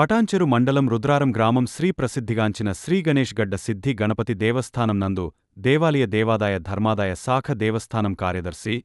పటాన్చెరు మండలం రుద్రారం గ్రామం శ్రీ ప్రసిద్ధిగాంచిన శ్రీ గణేష్ గడ్డ సిద్ధి గణపతి దేవస్థానం నందు దేవాలయ దేవాదాయ ధర్మాదాయ శాఖ దేవస్థానం కార్యదర్శి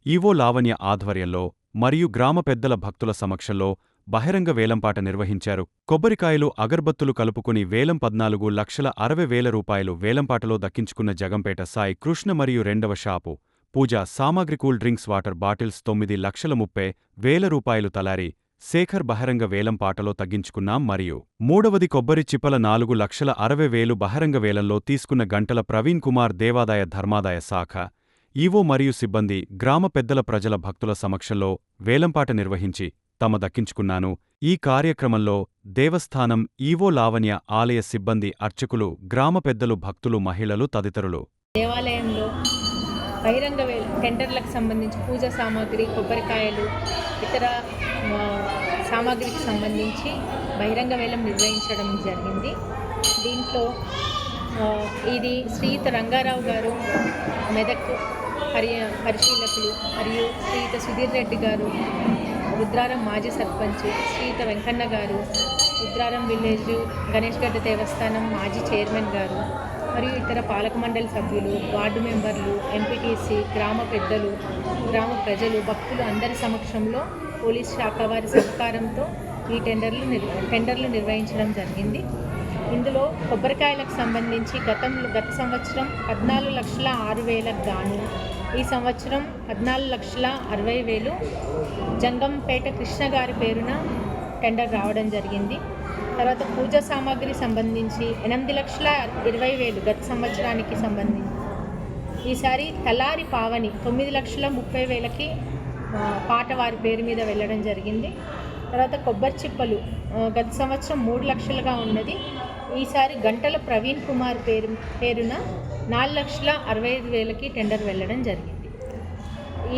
ఈవో లావణ్య ఆధ్వర్యంలో మరియు గ్రామ పెద్దల భక్తుల సమక్షంలో బహిరంగ వేలంపాట నిర్వహించారు. కొబ్బరికాయలు అగర్బత్తులు కలుపుకుని వేలం 14,60,000 రూపాయలు వేలంపాటలో దక్కించుకున్న జగంపేట సాయి కృష్ణ మరియు రెండవ షాపు పూజా సామాగ్రి కూల్ డ్రింక్స్ వాటర్ బాటిల్స్ 9,30,000 రూపాయలు తలారి శేఖర్ బహిరంగ వేలంపాటలో తగ్గించుకున్నాం. మరియు మూడవది కొబ్బరి చిప్పల 4,60,000 బహిరంగ వేలంలో తీసుకున్న గంటల ప్రవీణ్ కుమార్ దేవాదాయ ధర్మాదాయ శాఖ ఈవో మరియు సిబ్బంది గ్రామ పెద్దల ప్రజల భక్తుల సమక్షంలో వేలంపాట నిర్వహించి తమ దక్కించుకున్నాను. ఈ కార్యక్రమంలో దేవస్థానం ఈవో లావణ్య, ఆలయ సిబ్బంది, అర్చకులు, గ్రామ పెద్దలు, భక్తులు, మహిళలు తదితరులు దేవాలయంలో బహిరంగ టెండర్లకు సంబంధించి పూజా సామాగ్రి, కొబ్బరికాయలు, ఇతర సామాగ్రికి సంబంధించి బహిరంగ వేలం నిర్వహించడం జరిగింది. దీంట్లో ఇది శ్రీయుత రంగారావు గారు మెదక్ పరిశీలకులు మరియు శ్రీయుత సుధీర్ రెడ్డి గారు రుద్రారం మాజీ సర్పంచ్, శ్రీయుత వెంకన్న గారు రుద్రారం విలేజ్ గణేష్ గడ్డ దేవస్థానం మాజీ చైర్మన్ గారు మరియు ఇతర పాలక మండలి సభ్యులు, వార్డు మెంబర్లు, ఎంపీటీసీ, గ్రామ పెద్దలు, గ్రామ ప్రజలు, భక్తులు అందరి సమక్షంలో పోలీస్ శాఖ వారి సహకారంతో ఈ టెండర్లు నిర్వహించడం జరిగింది. ఇందులో కొబ్బరికాయలకు సంబంధించి గత సంవత్సరం 14,06,000 గాను ఈ సంవత్సరం 14,60,000 జంగంపేట కృష్ణ గారి పేరున టెండర్ రావడం జరిగింది. తర్వాత పూజా సామాగ్రి సంబంధించి 8,20,000 గత సంవత్సరానికి సంబంధించి ఈసారి తలారి పావని 9,30,000కి పాట వారి పేరు మీద వెళ్ళడం జరిగింది. తర్వాత కొబ్బరి చిప్పలు గత సంవత్సరం 3 లక్షలుగా ఉన్నది, ఈసారి గంటల ప్రవీణ్ కుమార్ పేరున 4,65,000కి టెండర్ వెళ్ళడం జరిగింది.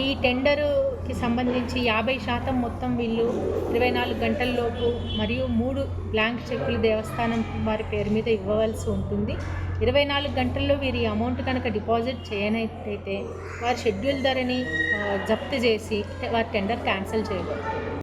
ఈ టెండరుకి సంబంధించి 50% మొత్తం వీళ్ళు 24 గంటల్లోపు మరియు 3 బ్లాంక్ చెక్కులు దేవస్థానం వారి పేరు మీద ఇవ్వవలసి ఉంటుంది. 24 గంటల్లో వీరి అమౌంట్ కనుక డిపాజిట్ చేయనట్టయితే వారి షెడ్యూల్ ధరని జప్తు చేసి వారి టెండర్ క్యాన్సిల్ చేయబడుతుంది.